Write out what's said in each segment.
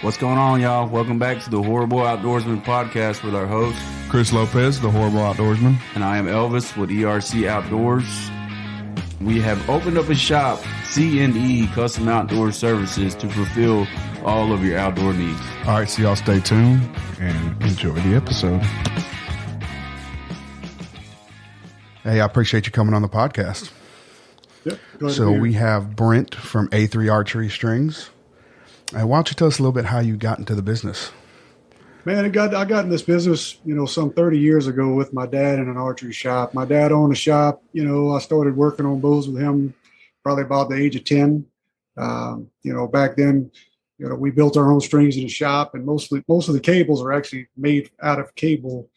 What's going on, y'all? Welcome back to the Horrible Outdoorsman podcast with our host, Chris Lopez, the Horrible Outdoorsman. and I am Elvis with ERC Outdoors. We have opened up a shop, C&E Custom Outdoor Services, to fulfill all of your outdoor needs. All right, so y'all stay tuned and enjoy the episode. Hey, I appreciate you coming on the podcast. Yep. So we have Brent from A3 Archery Strings. And why don't you tell us a little bit how you got into the business? Man, I got in this business, some 30 years ago with my dad in an archery shop. My dad owned a shop. I started working on bows with him probably about the age of 10. Back then, we built our own strings in the shop, and most of the cables are actually made out of cable.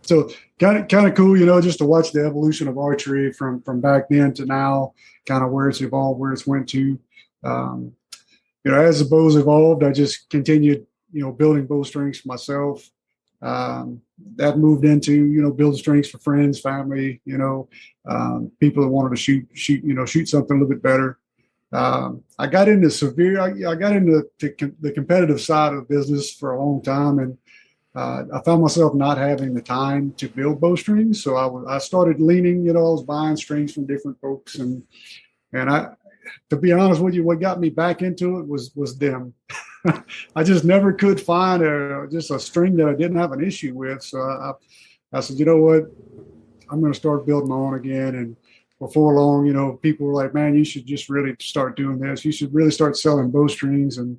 So kind of cool, just to watch the evolution of archery from back then to now, kind of where it's evolved, where it's went to. As the bows evolved, I just continued, building bow strings for myself. That moved into, building strings for friends, family, people that wanted to shoot something a little bit better. I got into the competitive side of the business for a long time, and I found myself not having the time to build bow strings. So I started leaning, I was buying strings from different folks, and to be honest with you, what got me back into it was them. I just never could find just a string that I didn't have an issue with. So I said, you know what, I'm going to start building my own again. And before long, people were like, man, you should just really start doing this. You should really start selling bowstrings. And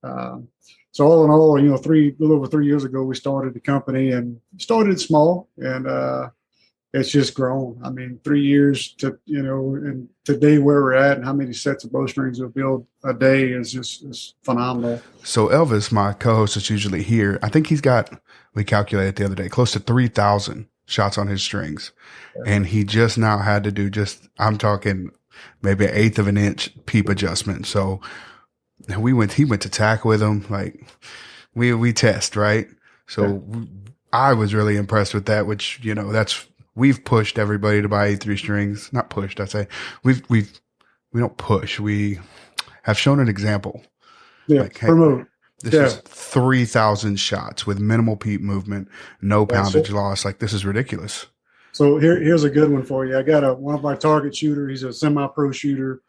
so all in all, a little over 3 years ago, we started the company and started small, and it's just grown. I mean, 3 years and today where we're at and how many sets of bowstrings we build a day is phenomenal. So Elvis, my co-host that's usually here, I think he's got, we calculated the other day, close to 3,000 shots on his strings. Yeah. And he just now had to do I'm talking maybe an eighth of an inch peep adjustment. So he went to tack with him. Like we test, right? So yeah. I was really impressed with that, which, we've pushed everybody to buy A3 strings. Not pushed, I say. We don't push. We have shown an example. Yeah, like, hey, promote. This is 3,000 shots with minimal peep movement, no poundage loss. Like, this is ridiculous. So here's a good one for you. I got one of our target shooter. He's a semi-pro shooter.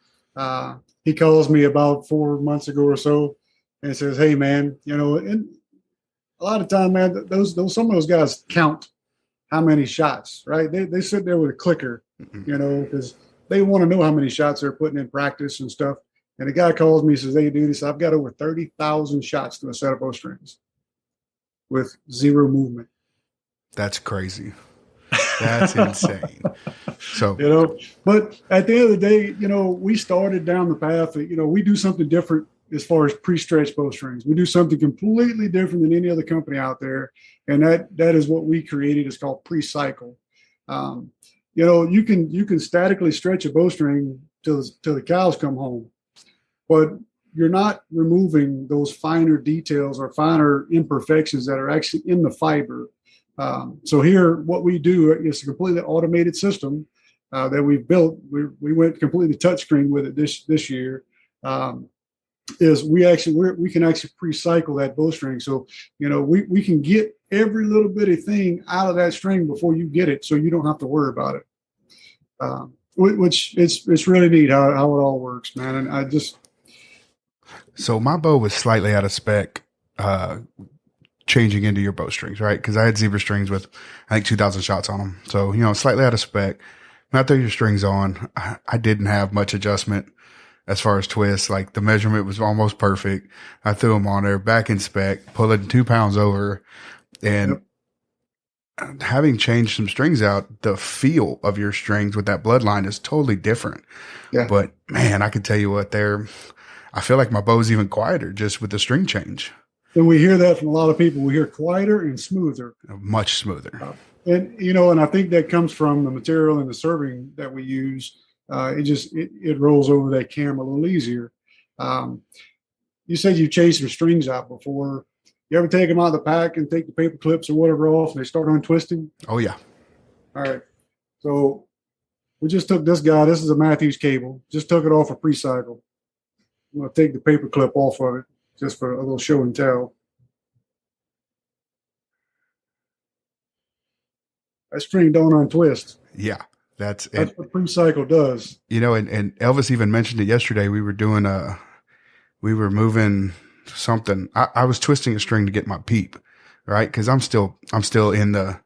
He calls me about 4 months ago or so and says, hey, man, and a lot of time, man, some of those guys count how many shots, right? They sit there with a clicker, because they want to know how many shots they're putting in practice and stuff. And the guy calls me and says, hey, dude, I've got over 30,000 shots to a set of bowstrings with zero movement. That's crazy. That's insane. So, but at the end of the day, we started down the path that, we do something different as far as pre-stretched bowstrings. We do something completely different than any other company out there. And that is what we created. It's called pre-cycle. You can statically stretch a bowstring till the cows come home, but you're not removing those finer details or finer imperfections that are actually in the fiber. So here, what we do is a completely automated system that we've built. We went completely touchscreen with it this year. Is we can actually pre-cycle that bowstring. So, we can get every little bitty thing out of that string before you get it, so you don't have to worry about it. Which it's really neat how it all works, man. And So my bow was slightly out of spec, changing into your bowstrings, right? Because I had zebra strings with, I think, 2,000 shots on them. So, slightly out of spec. When I threw your strings on, I didn't have much adjustment as far as twists. Like, the measurement was almost perfect. I threw them on there, back in spec, pulling 2 pounds over, and having changed some strings out, the feel of your strings with that bloodline is totally different. Yeah. But man, I can tell you what, I feel like my bow's even quieter just with the string change. And we hear that from a lot of people. We hear quieter and smoother. Much smoother. And I think that comes from the material and the serving that we use. It rolls over that camera a little easier. You said you changed some strings out before. You ever take them out of the pack and take the paper clips or whatever off and they start untwisting? Oh, yeah. All right. So we just took this guy. This is a Matthews cable. Just took it off a pre-cycle. I'm going to take the paper clip off of it. just for a little show and tell. That string don't untwist. Yeah, That's what pre-cycle does. And Elvis even mentioned it yesterday. We were moving something. I was twisting a string to get my peep, right? Because I'm still in the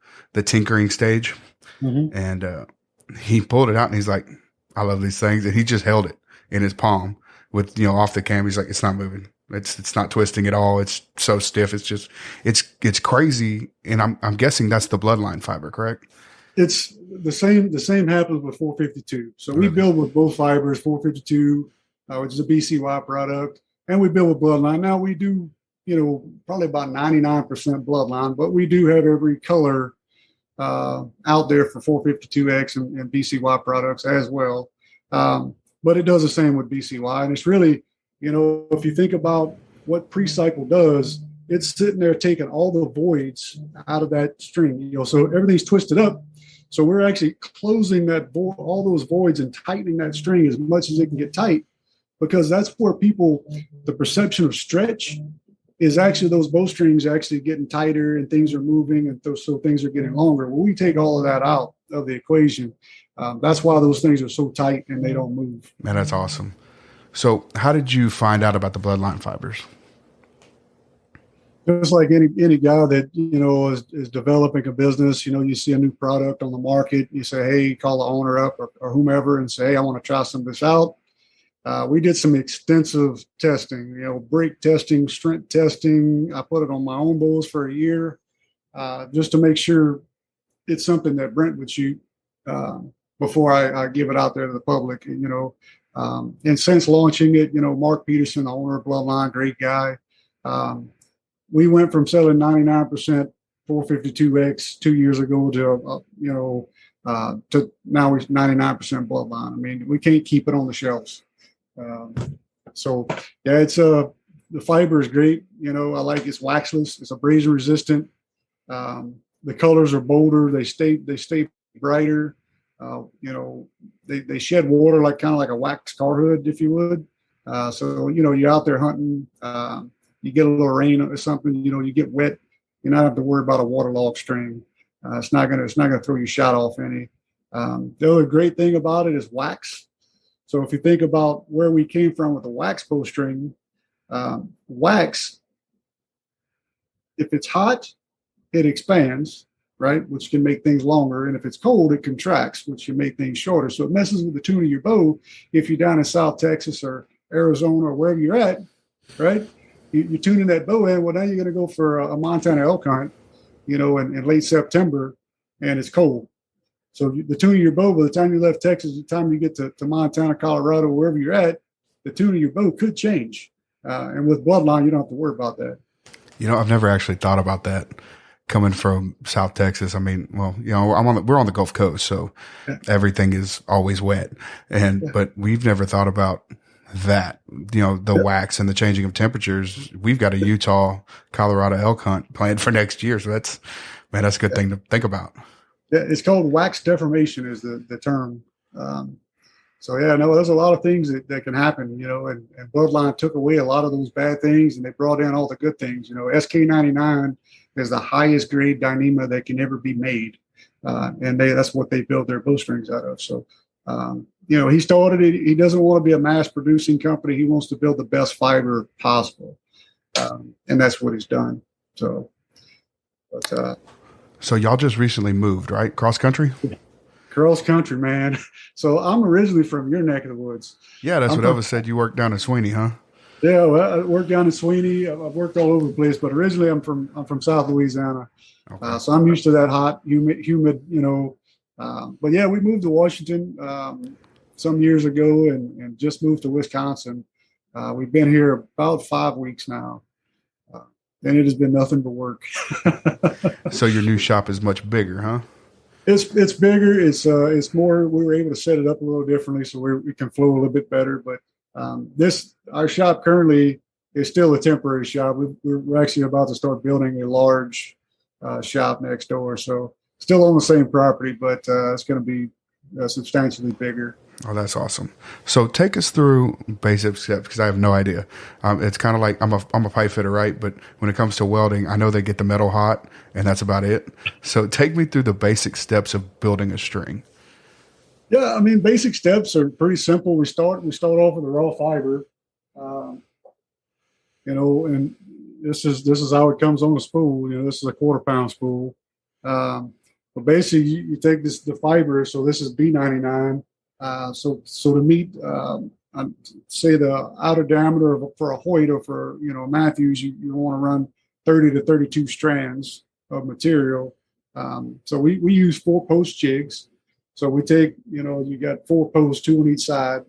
tinkering stage, and he pulled it out and he's like, "I love these things," and he just held it in his palm with off the cam. He's like, "It's not moving. It's not twisting at all. It's so stiff. It's crazy." And I'm guessing that's the bloodline fiber, correct? It's the same. The same happens with 452. So we build with both fibers, 452, which is a BCY product, and we build with bloodline. Now we do, probably about 99% bloodline, but we do have every color out there for 452X and BCY products as well. But it does the same with BCY, and it's really, if you think about what pre-cycle does, it's sitting there taking all the voids out of that string. So everything's twisted up. So we're actually closing all those voids and tightening that string as much as it can get tight, because that's where the perception of stretch is actually those bowstrings actually getting tighter and things are moving, and so things are getting longer. Well, we take all of that out of the equation. That's why those things are so tight and they don't move. Man, that's awesome. So how did you find out about the bloodline fibers? Just like any guy that, is developing a business, you see a new product on the market, you say, hey, call the owner up or whomever and say, hey, I want to try some of this out. We did some extensive testing, brake testing, strength testing. I put it on my own bows for a year just to make sure it's something that Brent would shoot before I give it out there to the public, and since launching it, Mark Peterson, the owner of Bloodline, great guy. We went from selling 99% 452X 2 years ago to now we're 99% bloodline. I mean, we can't keep it on the shelves. So yeah, it's the fiber is great. I like it's waxless. It's abrasion resistant. The colors are bolder. They stay brighter. They shed water kind of like a wax car hood, if you would. So you're out there hunting. You get a little rain or something, you get wet. You not have to worry about a waterlogged string. It's not gonna throw your shot off any. The other great thing about it is wax. So if you think about where we came from with the wax bowstring, wax, if it's hot, it expands, right, which can make things longer. And if it's cold, it contracts, which can make things shorter. So it messes with the tune of your bow. If you're down in South Texas or Arizona or wherever you're at, right? You're tuning that bow in. Well, now you're going to go for a Montana elk hunt, in late September, and it's cold. So the tune of your bow, by the time you left Texas, the time you get to Montana, Colorado, wherever you're at, the tune of your bow could change. And with bloodline, you don't have to worry about that. I've never actually thought about that coming from South Texas. I mean, well, we're on the Gulf Coast, so everything is always wet. But we've never thought about that, the wax and the changing of temperatures. We've got a Utah, Colorado elk hunt planned for next year. So that's a good thing to think about. Yeah, it's called wax deformation is the term. So there's a lot of things that can happen, and Bloodline took away a lot of those bad things and they brought in all the good things. SK99 is the highest grade Dyneema that can ever be made. And that's what they build their bowstrings out of. So, he started it. He doesn't want to be a mass producing company. He wants to build the best fiber possible. And that's what he's done. So, so y'all just recently moved, right? Cross country? Cross country, man. So I'm originally from your neck of the woods. Yeah, that's what Elvis said. You worked down in Sweeney, huh? Yeah, well, I worked down in Sweeney. I've worked all over the place, but originally I'm from South Louisiana. Okay. So I'm used to that hot, humid, but yeah, we moved to Washington some years ago and just moved to Wisconsin. We've been here about 5 weeks now. And it has been nothing but work. So your new shop is much bigger, huh? It's bigger. It's more. We were able to set it up a little differently, so we can flow a little bit better. But our shop currently is still a temporary shop. We're actually about to start building a large shop next door. So still on the same property, but it's going to be substantially bigger. Oh, that's awesome. So take us through basic steps because I have no idea. It's kind of like I'm a pipe fitter, right? But when it comes to welding, I know they get the metal hot, and that's about it. So take me through the basic steps of building a string. Yeah, I mean, basic steps are pretty simple. We start off with a raw fiber, um, and this is how it comes on the spool. This is a quarter-pound spool. Um, but basically, you take the fiber. So this is B99. So to meet, say the outer diameter for a Hoyt or for Matthews, you want to run 30 to 32 strands of material. So we use 4-post jigs. So we take, you got 4 posts, 2 on each side.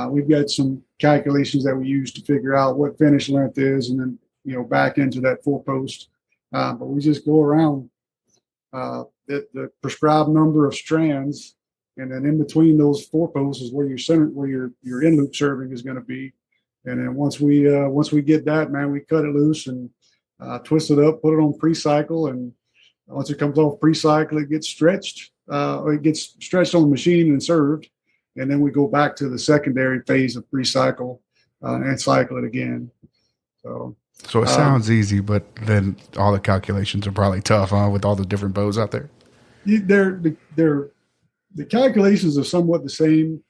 We've got some calculations that we use to figure out what finish length is, and then back into that 4-post. But we just go around the prescribed number of strands, and then in between those 4 posts is where your in loop serving is going to be. And then once we get that, man, we cut it loose and twist it up, put it on pre-cycle, and once it comes off pre-cycle, it gets stretched. It gets stretched on the machine and served, and then we go back to the secondary phase of pre-cycle and cycle it again. So it sounds easy, but then all the calculations are probably tough, huh? With all the different bows out there. The calculations are somewhat the same.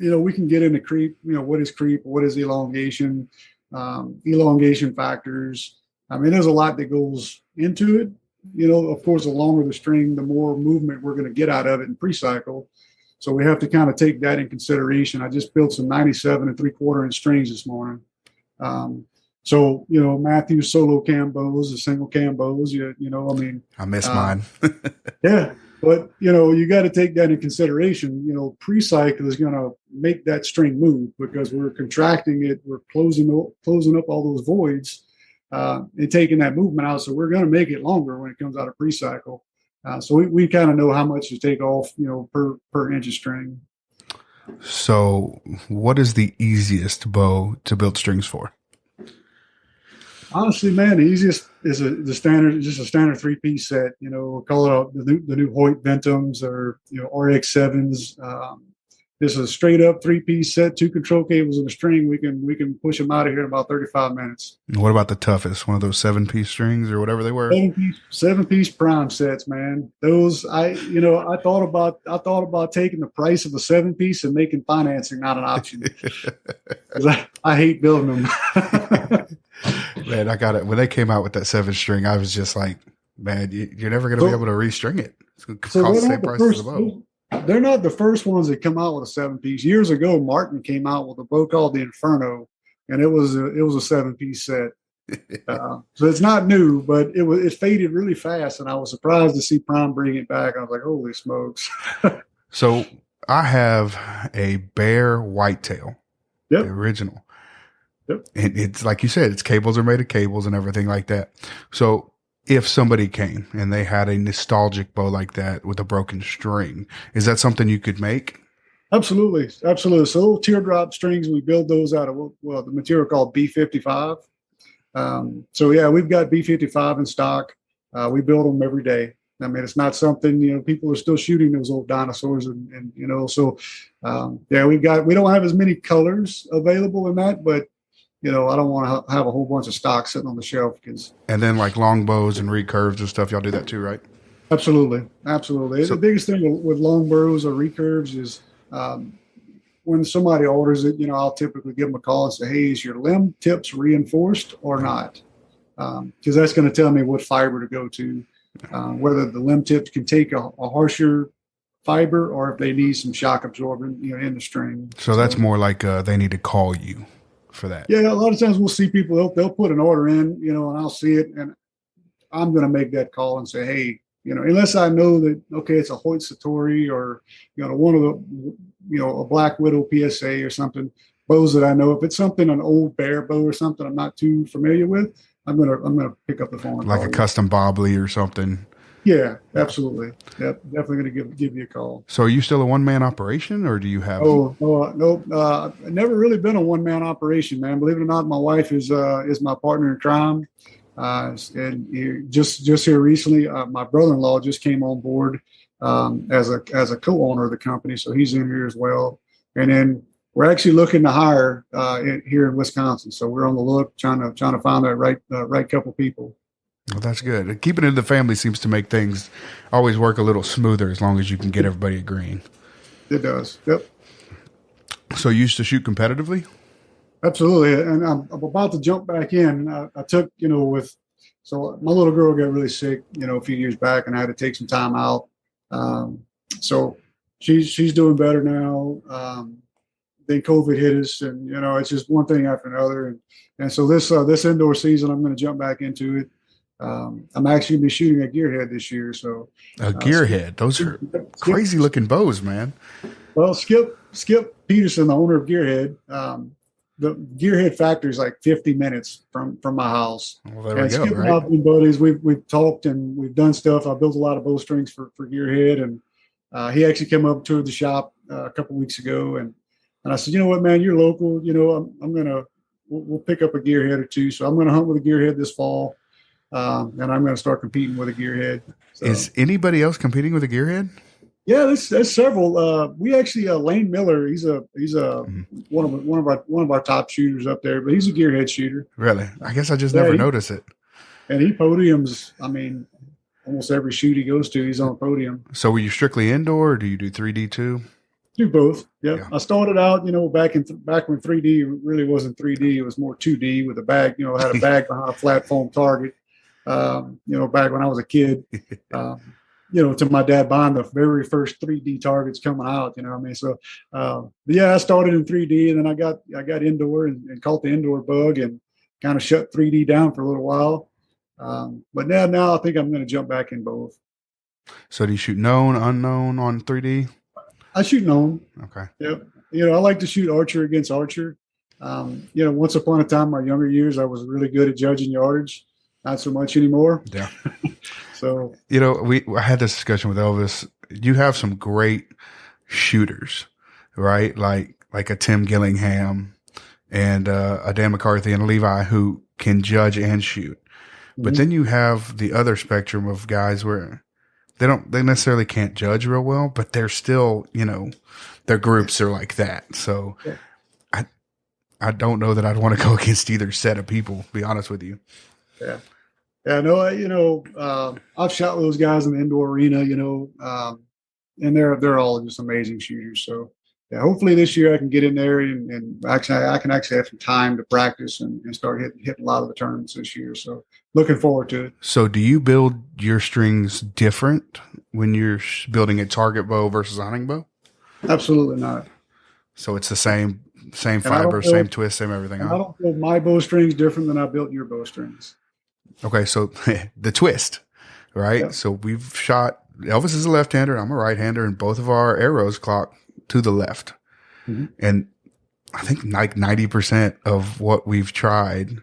We can get into creep. What is creep? What is elongation? Elongation factors. I mean, there's a lot that goes into it. Of course, the longer the string, the more movement we're going to get out of it in pre-cycle. So we have to kind of take that in consideration. I just built some 97 3/4 inch strings this morning. So, Matthews solo cam bows, the single cam bows, I miss mine. Yeah. But, you got to take that in consideration. Pre-cycle is going to make that string move because we're contracting it. We're closing up all those voids. And taking that movement out. So we're going to make it longer when it comes out of pre-cycle. So we kind of know how much to take off, per inch of string. So what is the easiest bow to build strings for? Honestly, man, the easiest is a standard 3-piece set. Call it the new Hoyt Ventums or RX7s. This is a straight up 3-piece set, 2 control cables and a string. We can push them out of here in about 35 minutes. What about the toughest? One of those 7-piece strings or whatever they were? 7-piece prime sets, man. Those I thought about taking the price of a 7-piece and making financing not an option. I hate building them. Man, I got it. When they came out with that 7 string, I was just like, man, you're never going to be able to restring it. It's going to cost the same price as the bow. They're not the first ones that come out with a 7-piece. Years ago, Martin came out with a bow called the Inferno, and it was a 7-piece set. So it's not new, but it faded really fast, and I was surprised to see Prime bring it back. I was like, holy smokes! So I have a Bear Whitetail, yep. The original. Yep. And it's like you said, its cables are made of cables and everything like that. So if somebody came and they had a nostalgic bow like that with a broken string, is that something you could make? Absolutely. So little teardrop strings, we build those out of the material called B55. So yeah, we've got B55 in stock. We build them every day. I mean, it's not something, people are still shooting those old dinosaurs and yeah, we don't have as many colors available in that, but I don't want to have a whole bunch of stock sitting on the shelf. And then like long bows and recurves and stuff, y'all do that too, right? Absolutely. So, the biggest thing with long bows or recurves is when somebody orders it, I'll typically give them a call and say, hey, is your limb tips reinforced or not? Because that's going to tell me what fiber to go to, whether the limb tips can take a harsher fiber or if they need some shock absorbent, in the string. So that's more like they need to call you for that. Yeah, a lot of times we'll see people, they'll put an order in, and I'll see it, and I'm going to make that call and say, hey, unless I know that, okay, it's a Hoyt Satori or, one of the, a Black Widow PSA or something, bows that I know. If it's an old Bear bow or something I'm not too familiar with, I'm gonna pick up the phone. Like a custom Bobley or something. Yeah, absolutely. Yep, definitely going to give you a call. So are you still a one-man operation or do you have? No, never really been a one-man operation, man. Believe it or not, my wife is my partner in crime. And just here recently, my brother-in-law just came on board. as a co-owner of the company. So he's in here as well. And then we're actually looking to hire here in Wisconsin. So we're on the look, trying to find that right couple people. Well, that's good. Keeping it in the family seems to make things always work a little smoother as long as you can get everybody agreeing. It does. Yep. So you used to shoot competitively? Absolutely. And I'm about to jump back in. I took, so my little girl got really sick, a few years back, and I had to take some time out. So she's doing better now. Then COVID hit us, and it's just one thing after another. And so this indoor season, I'm going to jump back into it. I'm actually going to be shooting a gearhead this year. So a gearhead, those are crazy looking bows, man. Well, Skip Peterson, the owner of Gearhead, the Gearhead factory is like 50 minutes from my house. Well, there we go. Skip right? and I've been buddies. We've talked and we've done stuff. I built a lot of bowstrings for Gearhead, and he actually came up and toured the shop a couple weeks ago, and I said, you know what, man, you're local. We'll pick up a gearhead or two. So I'm gonna hunt with a gearhead this fall, and I'm gonna start competing with a gearhead. So, is anybody else competing with a gearhead? Yeah, there's several. We actually Lane Miller. He's one of our top shooters up there, but he's a gearhead shooter. Really? I guess I just never noticed it. And he podiums. I mean, almost every shoot he goes to, he's on a podium. So were you strictly indoor, or do you do 3D too? Do both. Yep. Yeah. I started out, back when 3D really wasn't 3D. It was more 2D with a bag. I had a bag behind a flat foam target. Back when I was a kid. To my dad buying the very first 3D targets coming out, So, I started in 3D, and then I got indoor and caught the indoor bug and kind of shut 3D down for a little while. But now I think I'm going to jump back in both. So do you shoot known, unknown on 3D? I shoot known. Okay. Yep. I like to shoot archer against archer. Once upon a time, in my younger years, I was really good at judging yardage. Not so much anymore. Yeah. So, I had this discussion with Elvis. You have some great shooters, right? Like a Tim Gillingham and a Dan McCarthy and Levi who can judge and shoot. Mm-hmm. But then you have the other spectrum of guys where they necessarily can't judge real well, but they're still, their groups are like that. So yeah. I don't know that I'd want to go against either set of people, to be honest with you. Yeah. Yeah, no, I've shot with those guys in the indoor arena, and they're all just amazing shooters. So, yeah, hopefully this year I can get in there and actually I can actually have some time to practice and start hitting a lot of the tournaments this year. So, looking forward to it. So, do you build your strings different when you're building a target bow versus a hunting bow? Absolutely not. So it's the same fiber, same twist, same everything. I don't build my bowstrings different than I built your bowstrings. Okay, so the twist, right? Yeah. So we've shot, Elvis is a left-hander, I'm a right-hander, and both of our arrows clock to the left. Mm-hmm. And I think like 90% of what we've tried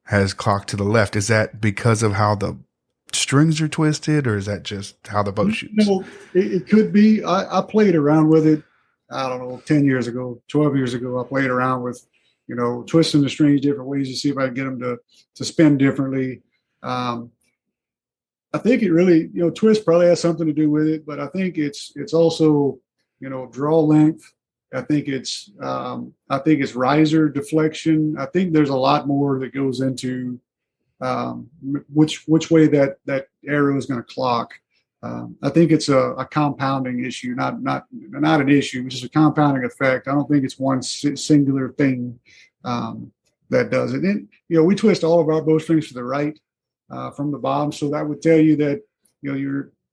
has clocked to the left. Is that because of how the strings are twisted, or is that just how the bow shoots? It could be. I played around with it, I don't know, 10 years ago, 12 years ago. I played around with twisting the strings different ways to see if I can get them to spin differently. I think it really, twist probably has something to do with it, but I think it's also, draw length. I think it's riser deflection. I think there's a lot more that goes into which way that arrow is going to clock. I think it's a compounding issue, not an issue, which is a compounding effect. I don't think it's one singular thing that does it. And, we twist all of our bowstrings to the right from the bottom. So that would tell you that,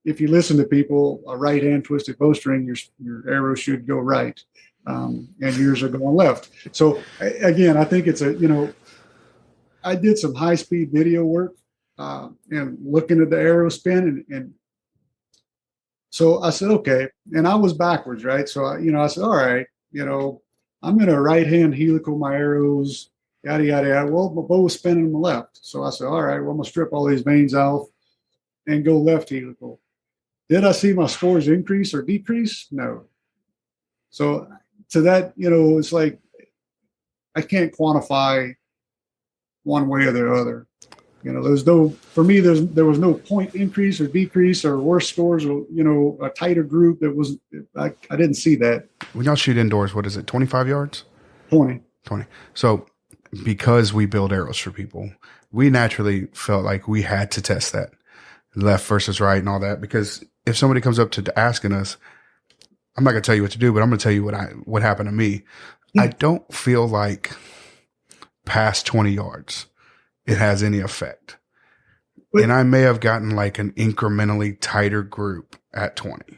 if you listen to people, a right hand twisted bowstring, your arrow should go right. And yours are going left. So again, I think it's I did some high speed video work and looking at the arrow spin and so I said, okay. And I was backwards, right? So, I said, all right, I'm going to right hand helical my arrows, yada, yada, yada. Well, my bow was spinning on the left. So I said, all right, well, I'm going to strip all these vanes off and go left helical. Did I see my scores increase or decrease? No. So to that, it's like I can't quantify one way or the other. For me, there was no point increase or decrease or worse scores or, a tighter group. I didn't see that. When y'all shoot indoors, what is it, 25 yards? 20. 20. So because we build arrows for people, we naturally felt like we had to test that left versus right and all that, because if somebody comes up to asking us, I'm not going to tell you what to do, but I'm going to tell you what happened to me. I don't feel like past 20 yards it has any effect. And I may have gotten like an incrementally tighter group at 20,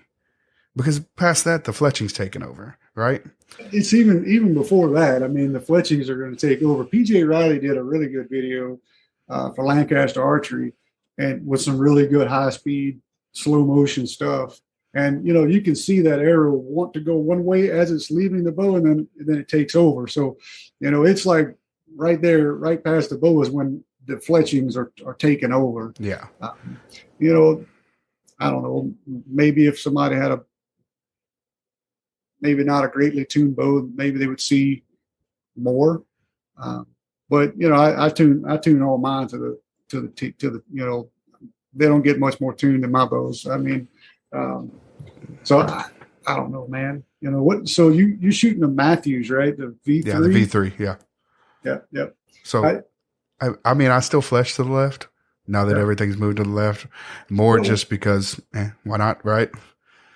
because past that, the fletching's taken over, right? It's even before that. I mean, the fletchings are going to take over. PJ Riley did a really good video for Lancaster Archery, and with some really good high speed, slow motion stuff. And you can see that arrow want to go one way as it's leaving the bow, and then it takes over. So, it's like right there, right past the bow is when the fletchings are taking over. Yeah. I don't know. Maybe if somebody had maybe not a greatly tuned bow, maybe they would see more. But I tune all mine to the they don't get much more tuned than my bows. I mean, so I don't know, man. What? So you shooting the Matthews, right? The V3. Yeah, the V3. Yeah. Yeah. So I mean, I still flesh to the left now that everything's moved to the left. More just because, why not, right?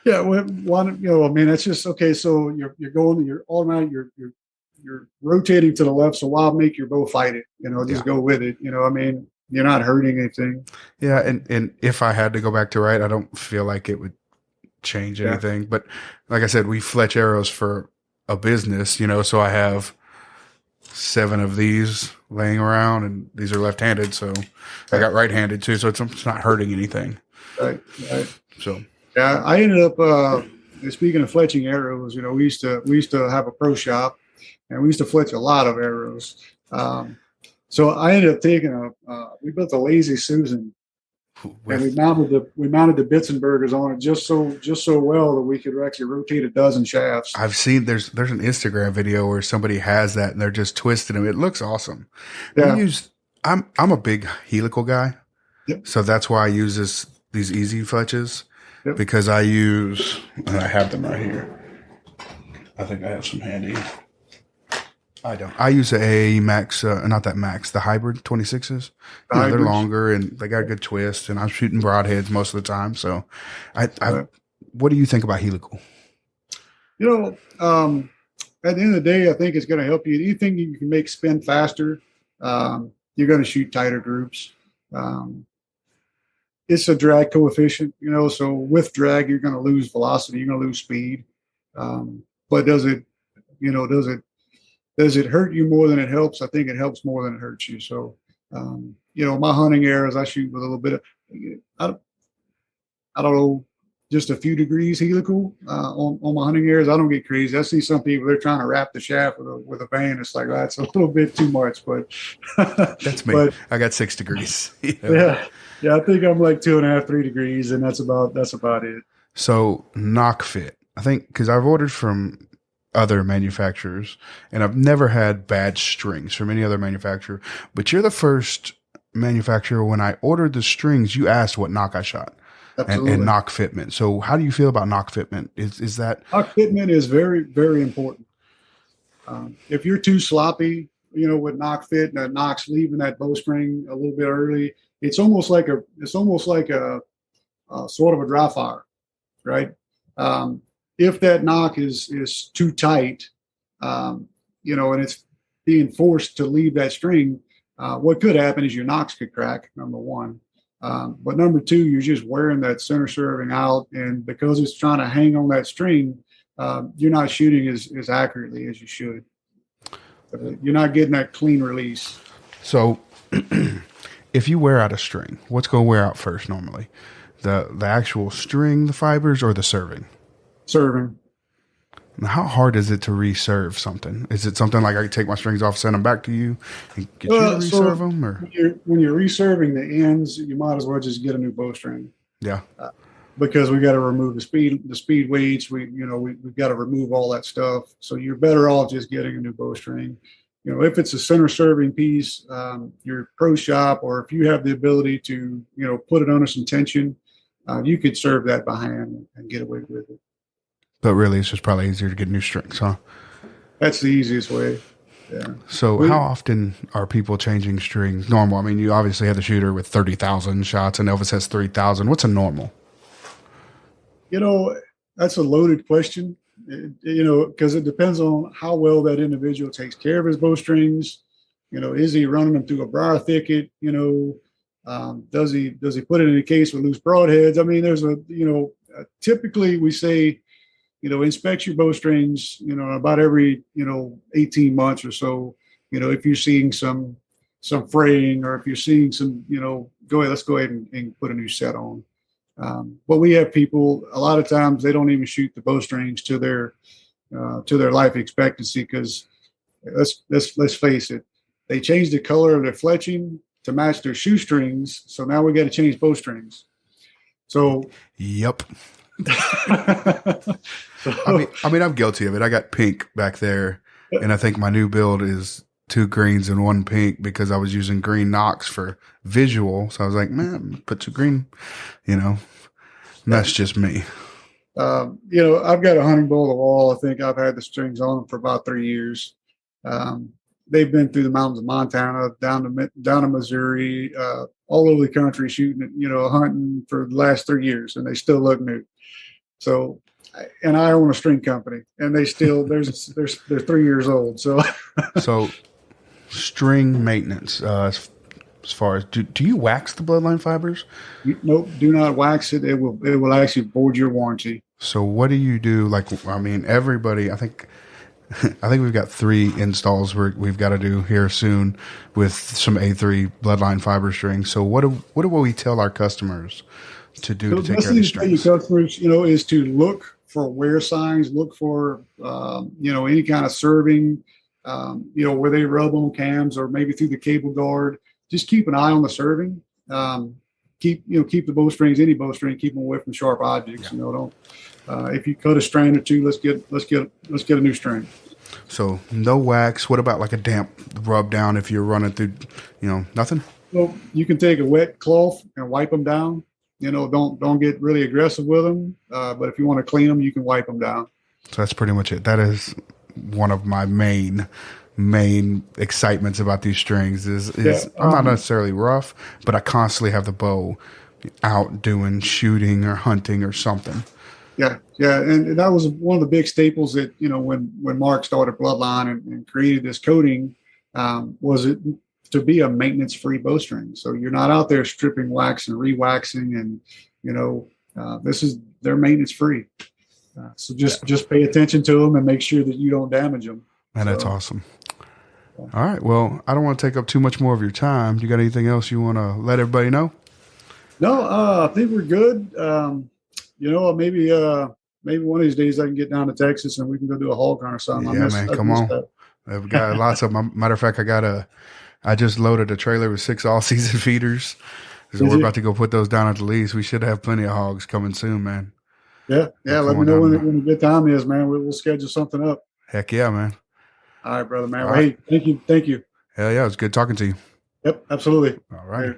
Yeah, well, I mean, that's just okay. So you're automatic. You're rotating to the left. So why make your bow fight it? Just go with it. I mean, you're not hurting anything. Yeah, and if I had to go back to right, I don't feel like it would change anything. But like I said, we fletch arrows for a business, so I have 7 of these laying around, and these are left-handed, so I got right-handed too, so it's not hurting anything. Right. So yeah, I ended up speaking of fletching arrows. We used to have a pro shop, and we used to fletch a lot of arrows. So I ended up taking we built a Lazy Susan, and we mounted the Bitzenbergers on it just so well that we could actually rotate a dozen shafts. I've seen there's an Instagram video where somebody has that and they're just twisting them. It looks awesome. Yeah. I'm a big helical guy, so that's why I use these easy fletches, because I have them right here. I think I have some handy. I don't. I use the Max, not that Max, the hybrid 26s. They're longer and they got a good twist, and I'm shooting broadheads most of the time. So, what do you think about helical? At the end of the day, I think it's going to help you. Anything you can make spin faster, you're going to shoot tighter groups. It's a drag coefficient, so with drag, you're going to lose velocity, you're going to lose speed. But does it hurt you more than it helps? I think it helps more than it hurts you. So, my hunting arrows, I shoot with a little bit of, I don't know, just a few degrees helical on my hunting arrows. I don't get crazy. I see some people, they're trying to wrap the shaft with a band. It's like, that's a little bit too much, but that's me. But, I got 6 degrees. Yeah. I think I'm like 2.5, 3 degrees, and that's about it. So knock fit, I think, because I've ordered from other manufacturers, and I've never had bad strings from any other manufacturer, but you're the first manufacturer. When I ordered the strings, you asked what knock I shot and knock fitment. So how do you feel about knock fitment? Is that knock fitment is very, very important. If you're too sloppy, with knock fit and that knock's leaving that bowstring a little bit early, it's almost like a sort of a dry fire, right? If that knock is too tight, and it's being forced to leave that string, what could happen is your knocks could crack, number one. But number two, you're just wearing that center serving out, and because it's trying to hang on that string, you're not shooting as accurately as you should. You're not getting that clean release. So if you wear out a string, what's going to wear out first normally? The actual string, the fibers, or the serving? Serving. Now, how hard is it to reserve something? Is it something like I can take my strings off, send them back to you, and get you to reserve them? Or when you're reserving the ends, you might as well just get a new bowstring. Yeah. Because we got to remove the speed weights. We've got to remove all that stuff. So you're better off just getting a new bowstring. if it's a center serving piece, your pro shop, or if you have the ability to, put it under some tension, you could serve that by hand and get away with it. But really, it's just probably easier to get new strings, huh? That's the easiest way. Yeah. So how often are people changing strings? Normal. I mean, you obviously have the shooter with 30,000 shots and Elvis has 3,000. What's a normal? That's a loaded question, because it depends on how well that individual takes care of his bowstrings. Is he running them through a briar thicket? Does he put it in a case with loose broadheads? I mean, there's typically we say, inspect your bowstrings, about every, 18 months or so. If you're seeing some fraying, or if you're seeing some, let's go ahead and put a new set on. But we have people, a lot of times they don't even shoot the bowstrings to their life expectancy, because let's face it, they changed the color of their fletching to match their shoestrings. So now we got to change bowstrings. So, yep. I mean, I'm guilty of it. I got pink back there, and I think my new build is 2 greens and 1 pink because I was using green Knox for visual. So I was like, man, put 2 green, and that's just me. I've got a hunting bow on the wall. I think I've had the strings on them for about 3 years. They've been through the mountains of Montana, down to Missouri, all over the country shooting it, hunting for the last 3 years, and they still look new. So, and I own a string company, and they still they're 3 years old. So, so string maintenance. As far as do you wax the bloodline fibers? Nope, do not wax it. It will actually void your warranty. So what do you do? Like, I mean, everybody. I think we've got 3 installs we've got to do here soon with some A3 bloodline fiber strings. So what do we tell our customers to do to take care of these strings? Your customers, is to look for wear signs, look for any kind of serving, where they rub on cams or maybe through the cable guard. Just keep an eye on the serving. Keep the bowstrings, any bowstring, keep them away from sharp objects. Yeah. Don't. If you cut a strand or two, let's get a new string. So no wax. What about like a damp rub down if you're running through, nothing? Well, you can take a wet cloth and wipe them down. Don't get really aggressive with them. But if you want to clean them, you can wipe them down. So that's pretty much it. That is one of my main excitements about these strings is I'm not necessarily rough, but I constantly have the bow out doing shooting or hunting or something. Yeah. And that was one of the big staples that, when Mark started Bloodline and created this coating, was it to be a maintenance-free bowstring. So you're not out there stripping wax and re-waxing, and, they're maintenance-free. So just pay attention to them and make sure that you don't damage them. And that's awesome. All right. Well, I don't want to take up too much more of your time. You got anything else you want to let everybody know? No, I think we're good. Maybe one of these days I can get down to Texas and we can go do a hog hunt or something. Yeah, man, come on. I've got lots of them. Matter of fact, I just loaded a trailer with 6 all-season feeders. So we're about to go put those down at the lease. We should have plenty of hogs coming soon, man. Yeah. Let me know when the good time is, man. We'll schedule something up. Heck yeah, man. All right, brother, man. Well, hey, thank you. Hell yeah, it was good talking to you. Yep, absolutely. All right.